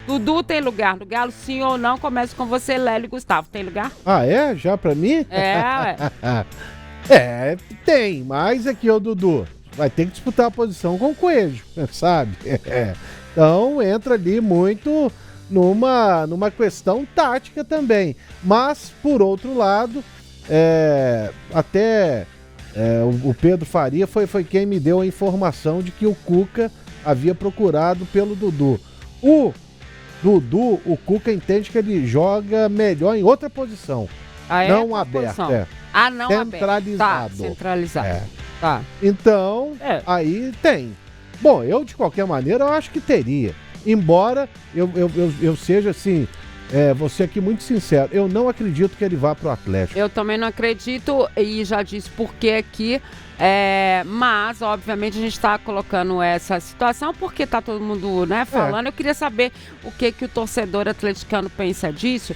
Dudu tem lugar no Galo, sim ou não? Começa com você, Lélio e Gustavo. Tem lugar? Ah, é? Já pra mim? É. Tem, mas aqui, ô Dudu, vai ter que disputar a posição com o Coelho, sabe? Então entra ali muito numa questão tática também. Mas, por outro lado, o Pedro Faria foi quem me deu a informação de que o Cuca havia procurado pelo Dudu. O Dudu, o Cuca entende que ele joga melhor em outra posição. Não aberto. Não centralizado. aberto. Tá, centralizado. Tá. Então, aí tem. Bom, eu de qualquer maneira eu acho que teria. Embora eu seja assim, vou ser aqui muito sincero, eu não acredito que ele vá pro Atlético. Eu também não acredito e já disse por que aqui. Mas, obviamente, a gente está colocando essa situação porque tá todo mundo, né, falando. Eu queria saber o que o torcedor atleticano pensa disso.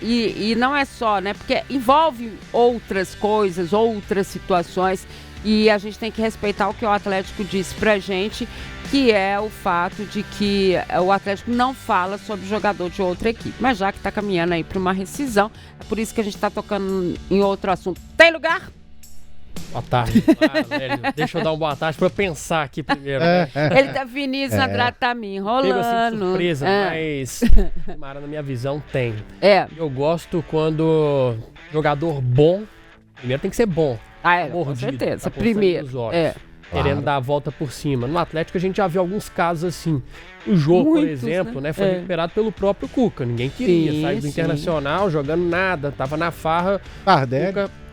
E não é só, né, porque envolve outras coisas, outras situações. E a gente tem que respeitar o que o Atlético disse pra gente, que é o fato de que o Atlético não fala sobre jogador de outra equipe. Mas já que tá caminhando aí para uma rescisão, é por isso que a gente tá tocando em outro assunto. Tem lugar? Boa tarde. Lélio, deixa eu dar uma boa tarde pra eu pensar aqui primeiro. Né? Ele tá Vinícius Andrade tá me enrolando. Pego assim de surpresa, mas Mara, na minha visão, tem. Eu gosto quando jogador bom, primeiro tem que ser bom. Com certeza. Primeiro. Querendo dar a volta por cima. No Atlético a gente já viu alguns casos assim. O jogo, por exemplo, né, foi recuperado pelo próprio Cuca. Ninguém queria sair do Internacional jogando nada. Tava na farra.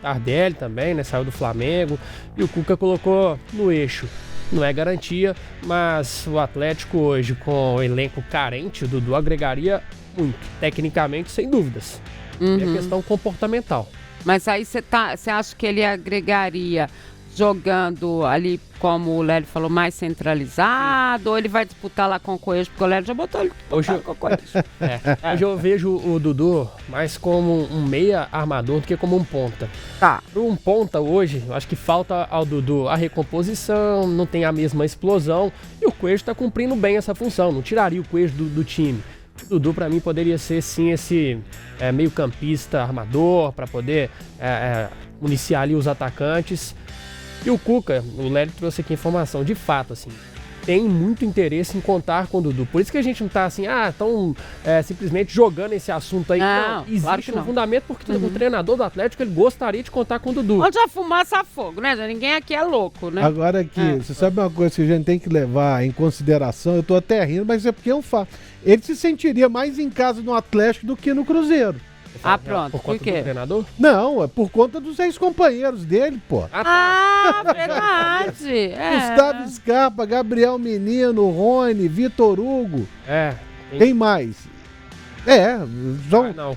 Tardelli também, né? Saiu do Flamengo. E o Cuca colocou no eixo. Não é garantia, mas o Atlético hoje, com o elenco carente, o Dudu agregaria muito. Tecnicamente, sem dúvidas. É questão comportamental. Mas aí você acha que ele agregaria jogando ali, como o Lélio falou, mais centralizado, ou ele vai disputar lá com o Coelho, porque o Lélio já botou ele com o Coelho. Hoje eu vejo o Dudu mais como um meia armador do que como um ponta. Tá. Para um ponta hoje, eu acho que falta ao Dudu a recomposição, não tem a mesma explosão, e o Coelho está cumprindo bem essa função, não tiraria o Coelho do time. O Dudu, para mim, poderia ser, sim, esse meio campista armador, para poder municiar ali os atacantes. E o Cuca, o Lélio trouxe aqui informação, de fato, assim, tem muito interesse em contar com o Dudu. Por isso que a gente não tá assim, tão simplesmente jogando esse assunto aí. Não, existe claro que não. Fundamento, porque o treinador do Atlético, ele gostaria de contar com o Dudu. Onde a fumaça a fogo, né? Ninguém aqui é louco, né? Agora aqui, você sabe uma coisa que a gente tem que levar em consideração, eu tô até rindo, mas é porque é um fato. Ele se sentiria mais em casa no Atlético do que no Cruzeiro. Pronto. Por conta do treinador? Não, é por conta dos ex-companheiros dele, pô. Verdade. Gustavo Scarpa, Gabriel Menino, Rony, Vitor Hugo. Quem mais?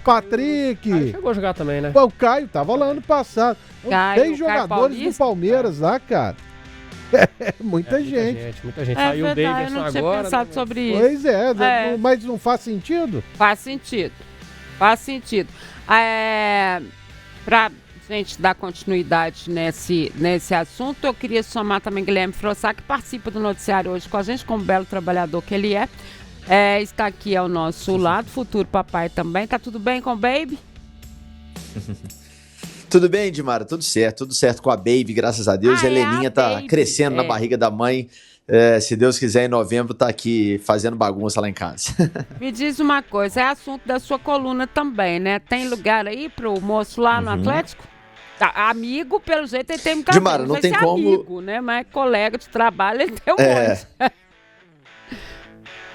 Patrick. Caio chegou a jogar também, né? O Caio tava lá ano passado. Tem jogadores do Palmeiras lá, cara. Muita gente. Muita gente. Saiu o Davidson agora. Eu não tinha pensado sobre isso. Pois mas não faz sentido? Faz sentido. Pra gente dar continuidade nesse assunto, eu queria somar também Guilherme Frossá, que participa do noticiário hoje com a gente, como belo trabalhador que ele é. Está aqui ao nosso lado, futuro papai também. Tá tudo bem com o Baby? Tudo bem, Dimara? Tudo certo com a Baby, graças a Deus. A Heleninha tá crescendo na barriga da mãe. Se Deus quiser, em novembro tá aqui fazendo bagunça lá em casa. Me diz uma coisa, é assunto da sua coluna também, né? Tem lugar aí pro moço lá no Atlético? Amigo, pelo jeito, ele tem um caminho. Dimara, não tem como... amigo, né? Mas colega de trabalho, ele tem um monte.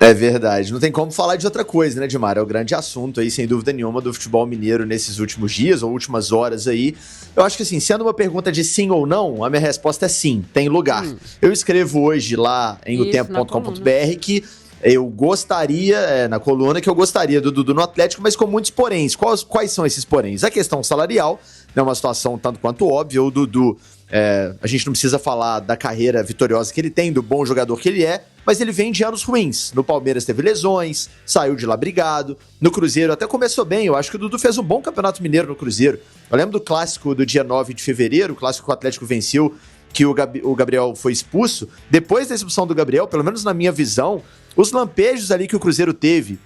É verdade, não tem como falar de outra coisa, né, Dimara? É o grande assunto aí, sem dúvida nenhuma, do futebol mineiro nesses últimos dias ou últimas horas aí. Eu acho que assim, sendo uma pergunta de sim ou não, a minha resposta é sim, tem lugar. Eu escrevo hoje lá em otempo.com.br que eu gostaria, na coluna, que eu gostaria do Dudu no Atlético, mas com muitos poréns. Quais são esses poréns? A questão salarial, é uma situação tanto quanto óbvia, o Dudu... a gente não precisa falar da carreira vitoriosa que ele tem, do bom jogador que ele é, mas ele vem de anos ruins. No Palmeiras teve lesões, saiu de lá brigado. No Cruzeiro até começou bem, eu acho que o Dudu fez um bom campeonato mineiro no Cruzeiro. Eu lembro do clássico do dia 9 de fevereiro, o clássico que o Atlético venceu que o Gabriel foi expulso, depois da expulsão do Gabriel, pelo menos na minha visão, os lampejos ali que o Cruzeiro teve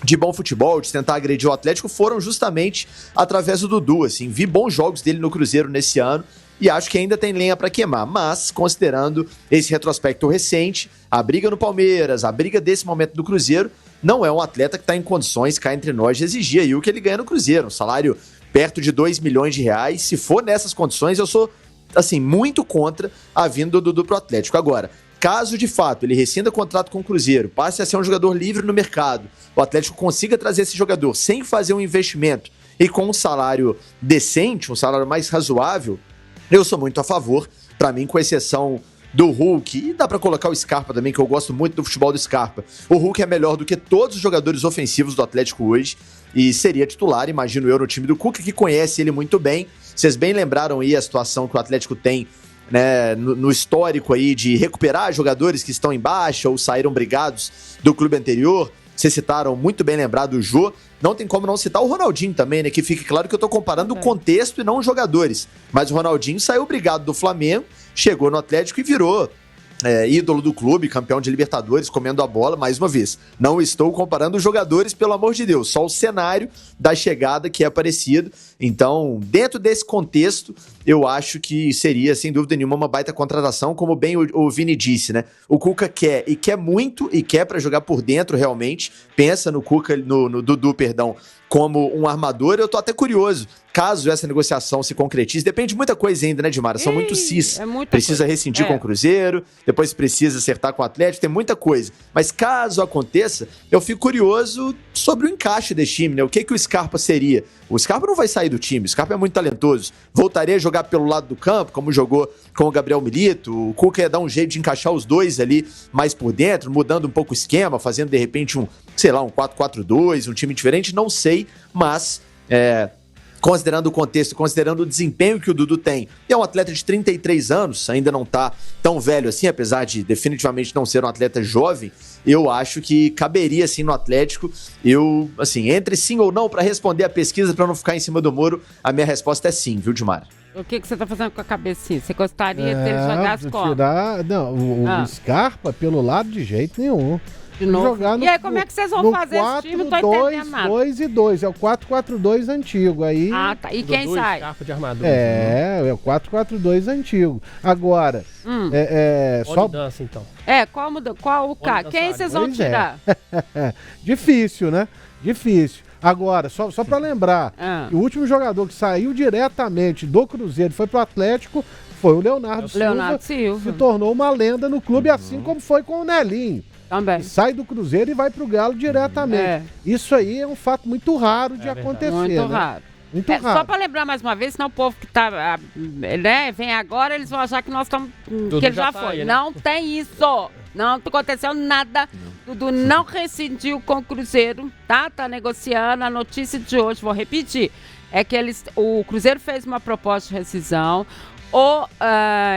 de bom futebol, de tentar agredir o Atlético, foram justamente através do Dudu, assim. Vi bons jogos dele no Cruzeiro nesse ano e acho que ainda tem lenha para queimar, mas considerando esse retrospecto recente, a briga no Palmeiras, a briga desse momento do Cruzeiro, não é um atleta que está em condições, cá entre nós, de exigir aí o que ele ganha no Cruzeiro, um salário perto de 2 milhões de reais. Se for nessas condições, eu sou, assim, muito contra a vinda do Dudu pro Atlético. Agora, caso de fato ele rescinda contrato com o Cruzeiro, passe a ser um jogador livre no mercado, o Atlético consiga trazer esse jogador sem fazer um investimento e com um salário decente, um salário mais razoável, eu sou muito a favor. Para mim, com exceção do Hulk, e dá pra colocar o Scarpa também, que eu gosto muito do futebol do Scarpa. O Hulk é melhor do que todos os jogadores ofensivos do Atlético hoje e seria titular, imagino eu, no time do Cuca, que conhece ele muito bem. Vocês bem lembraram aí a situação que o Atlético tem, né, no histórico aí de recuperar jogadores que estão em baixa ou saíram brigados do clube anterior. Vocês citaram, muito bem lembrado, o Jô. Não tem como não citar o Ronaldinho também, né? Que fique claro que eu tô comparando o contexto e não os jogadores. Mas o Ronaldinho saiu brigado do Flamengo, chegou no Atlético e virou ídolo do clube, campeão de Libertadores, comendo a bola, mais uma vez. Não estou comparando os jogadores, pelo amor de Deus, só o cenário da chegada que é parecido. Então, dentro desse contexto, eu acho que seria, sem dúvida nenhuma, uma baita contratação, como bem o Vini disse, né? O Cuca quer, e quer muito, e quer pra jogar por dentro, realmente. Pensa no Cuca, no Dudu, perdão, como um armador. Eu tô até curioso, caso essa negociação se concretize. Depende de muita coisa ainda, né, Dimara? São muito cis. Precisa rescindir com o Cruzeiro, depois precisa acertar com o Atlético, tem muita coisa. Mas caso aconteça, eu fico curioso sobre o encaixe desse time, né? O que o Scarpa seria? O Scarpa não vai sair do time, o Scarpa é muito talentoso. Voltaria a jogar pelo lado do campo, como jogou com o Gabriel Milito. O Cuca ia dar um jeito de encaixar os dois ali mais por dentro, mudando um pouco o esquema, fazendo de repente um 4-4-2, um time diferente, não sei, mas considerando o contexto, considerando o desempenho que o Dudu tem, é um atleta de 33 anos, ainda não tá tão velho assim, apesar de definitivamente não ser um atleta jovem, eu acho que caberia sim no Atlético. Eu, assim, entre sim ou não, para responder a pesquisa, para não ficar em cima do muro, a minha resposta é sim, viu, Dimara? O que você tá fazendo com a cabecinha? Você gostaria de ele jogar as costas? O Scarpa pelo lado de jeito nenhum. De novo. E aí, como é que vocês vão fazer esse time? Não tô entendendo nada. 2 e 2, é o 4-4-2 antigo. Aí, tá. E quem sai? De armadura, é o 4-4-2 antigo. Agora, só mudança, então. Qual o cara? Quem vocês vão tirar? Difícil, né? Difícil. Agora, só pra lembrar, o último jogador que saiu diretamente do Cruzeiro e foi pro Atlético foi o Leonardo Silva. Se tornou uma lenda no clube, assim como foi com o Nelinho. Também. Sai do Cruzeiro e vai pro Galo diretamente. Isso aí é um fato muito raro de acontecer. Muito raro. Muito raro. Só pra lembrar mais uma vez, senão o povo que tá, vem agora, eles vão achar que nós estamos, que ele já foi. Aí, né? Não tem isso. Não aconteceu nada. Dudu não rescindiu com o Cruzeiro, tá? Tá negociando. A notícia de hoje, vou repetir, é que o Cruzeiro fez uma proposta de rescisão. O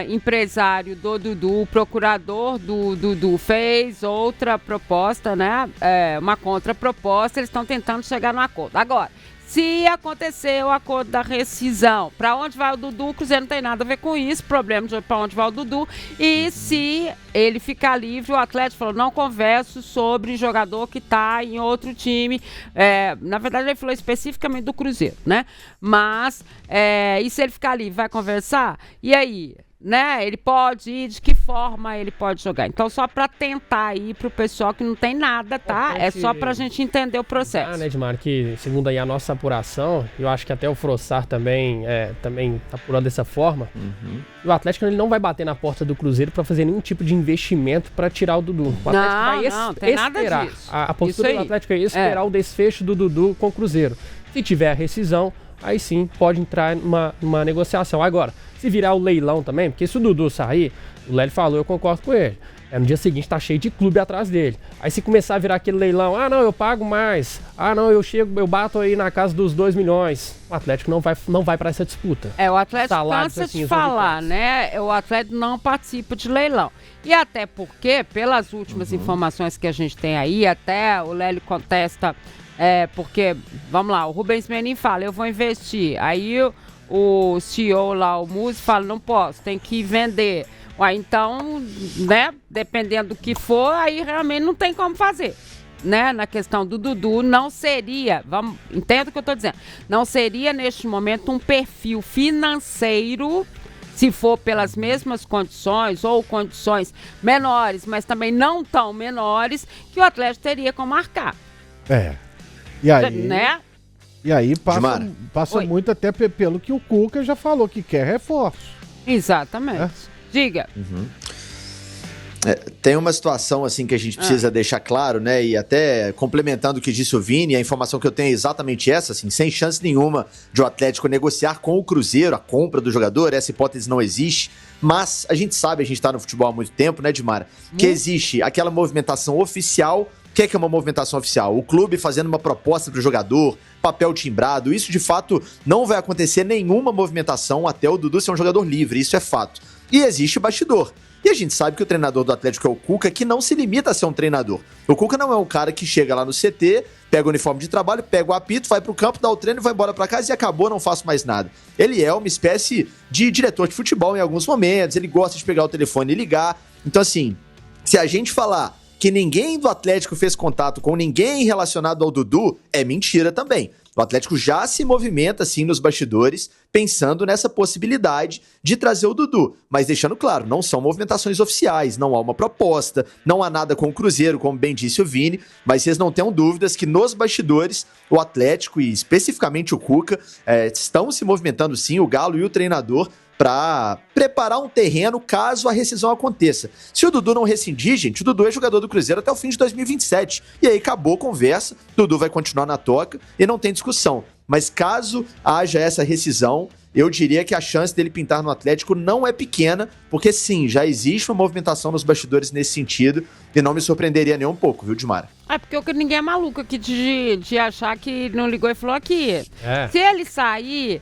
empresário do Dudu, o procurador do Dudu fez outra proposta, né? Uma contraproposta, eles estão tentando chegar no acordo. Agora, se acontecer o acordo da rescisão, para onde vai o Dudu, o Cruzeiro não tem nada a ver com isso, problema de para onde vai o Dudu. E se ele ficar livre, o Atlético falou, não converso sobre jogador que está em outro time. Na verdade, ele falou especificamente do Cruzeiro, né? Mas, e se ele ficar livre, vai conversar? E aí? Né? Ele pode ir, de que forma ele pode jogar. Então, só para tentar ir pro pessoal que não tem nada, tá? É só pra gente entender o processo. Né, Edmar, que segundo aí a nossa apuração, eu acho que até o Frossar também tá apurando dessa forma. E o Atlético ele não vai bater na porta do Cruzeiro para fazer nenhum tipo de investimento para tirar o Dudu. O Atlético não tem nada disso. A postura do Atlético é esperar o desfecho do Dudu com o Cruzeiro. Se tiver a rescisão, aí sim pode entrar numa negociação. Agora, se virar o leilão também, porque se o Dudu sair, o Lélio falou, eu concordo com ele. No dia seguinte tá cheio de clube atrás dele. Aí se começar a virar aquele leilão, não, eu pago mais. Não, eu bato aí na casa dos 2 milhões. O Atlético não vai para essa disputa. O Atlético cansa de falar, né? O Atlético não participa de leilão. E até porque, pelas últimas informações que a gente tem aí, até o Lélio contesta, porque, vamos lá, o Rubens Menin fala, eu vou investir. Aí o CEO lá, o Muzi, fala, não posso, tem que vender. Ué, então, né, dependendo do que for, aí realmente não tem como fazer. Né, na questão do Dudu, não seria, entenda o que eu estou dizendo, não seria neste momento um perfil financeiro, se for pelas mesmas condições ou condições menores, mas também não tão menores, que o Atlético teria como marcar. E aí, né? E aí passa muito até pelo que o Cuca já falou, que quer reforço. Exatamente. Diga. Tem uma situação assim que a gente precisa deixar claro, né? E até complementando o que disse o Vini, a informação que eu tenho é exatamente essa, assim, sem chance nenhuma de o Atlético negociar com o Cruzeiro a compra do jogador, essa hipótese não existe. Mas a gente sabe, a gente tá no futebol há muito tempo, né, Dimara? Que existe aquela movimentação oficial. O que é uma movimentação oficial? O clube fazendo uma proposta pro jogador, papel timbrado. Isso, de fato, não vai acontecer nenhuma movimentação até o Dudu ser um jogador livre, isso é fato. E existe o bastidor. E a gente sabe que o treinador do Atlético é o Cuca, que não se limita a ser um treinador. O Cuca não é um cara que chega lá no CT, pega o uniforme de trabalho, pega o apito, vai pro campo, dá o treino, vai embora pra casa e acabou, não faço mais nada. Ele é uma espécie de diretor de futebol em alguns momentos, ele gosta de pegar o telefone e ligar. Então, assim, se a gente falar que ninguém do Atlético fez contato com ninguém relacionado ao Dudu, é mentira também. O Atlético já se movimenta, assim, nos bastidores, pensando nessa possibilidade de trazer o Dudu. Mas deixando claro, não são movimentações oficiais, não há uma proposta, não há nada com o Cruzeiro, como bem disse o Vini, mas vocês não tenham dúvidas que nos bastidores, o Atlético e especificamente o Cuca estão se movimentando, sim, o Galo e o treinador, para preparar um terreno caso a rescisão aconteça. Se o Dudu não rescindir, gente, o Dudu é jogador do Cruzeiro até o fim de 2027. E aí acabou a conversa, o Dudu vai continuar na toca e não tem discussão. Mas caso haja essa rescisão, eu diria que a chance dele pintar no Atlético não é pequena, porque sim, já existe uma movimentação nos bastidores nesse sentido e não me surpreenderia nem um pouco, viu, Dimara? Porque ninguém é maluco aqui de achar que não ligou e falou aqui. Se ele sair,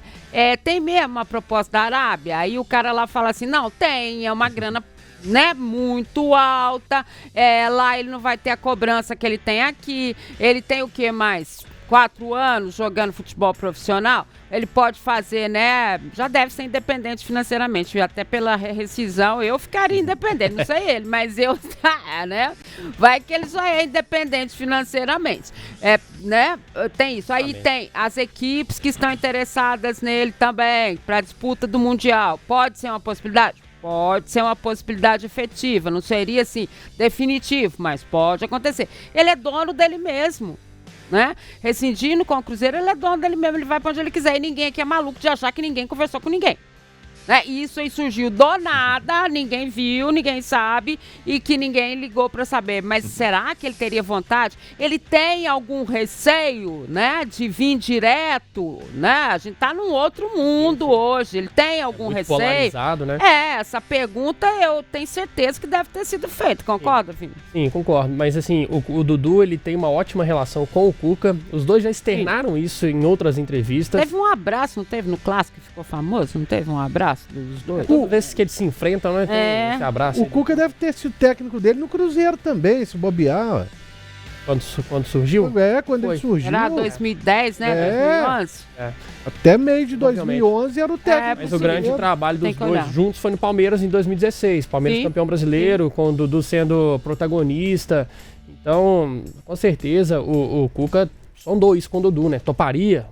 tem mesmo uma proposta da Arábia? Aí o cara lá fala assim, não, tem, é uma grana, né, muito alta, lá ele não vai ter a cobrança que ele tem aqui, ele tem o que mais? 4 anos jogando futebol profissional, ele pode fazer, né? Já deve ser independente financeiramente. Até pela rescisão eu ficaria independente, não sei ele, mas eu, né? Vai que ele só é independente financeiramente. Né? Tem isso. Aí tem as equipes que estão interessadas nele também, para a disputa do Mundial. Pode ser uma possibilidade? Pode ser uma possibilidade efetiva. Não seria assim definitivo, mas pode acontecer. Ele é dono dele mesmo. Né? Rescindindo com o Cruzeiro, ele é dono dele mesmo, ele vai pra onde ele quiser e ninguém aqui é maluco de achar que ninguém conversou com ninguém. Né? Isso aí surgiu do nada, ninguém viu, ninguém sabe e que ninguém ligou pra saber. Mas será que ele teria vontade? Ele tem algum receio, né, de vir direto, né? A gente tá num outro mundo hoje. Ele tem algum receio? Polarizado, né? Essa pergunta eu tenho certeza que deve ter sido feita. Concorda, Vini? Sim, concordo. Mas assim, o Dudu, ele tem uma ótima relação com o Cuca. Os dois já externaram isso em outras entrevistas. Teve um abraço, não teve no clássico que ficou famoso? Não teve um abraço dos dois? Todas vezes que eles se enfrentam, né? Tem esse abraço. O Cuca deve ter sido técnico dele no Cruzeiro também, se bobear. Quando surgiu? Quando ele surgiu. Era 2010, né? 2011. Até meio de 2011 era o técnico. Mas o grande trabalho dos dois juntos foi no Palmeiras em 2016. Palmeiras campeão brasileiro, com o Dudu sendo protagonista. Então, com certeza, o Cuca... São dois com o Dudu, né? Toparia,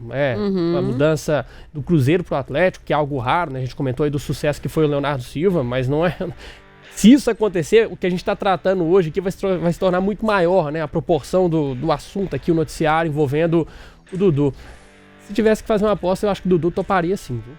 a mudança do Cruzeiro pro Atlético, que é algo raro, né? A gente comentou aí do sucesso que foi o Leonardo Silva, mas não é... Se isso acontecer, o que a gente está tratando hoje aqui vai se tornar muito maior, né? A proporção do assunto aqui, o noticiário envolvendo o Dudu. Se tivesse que fazer uma aposta, eu acho que o Dudu toparia sim, viu?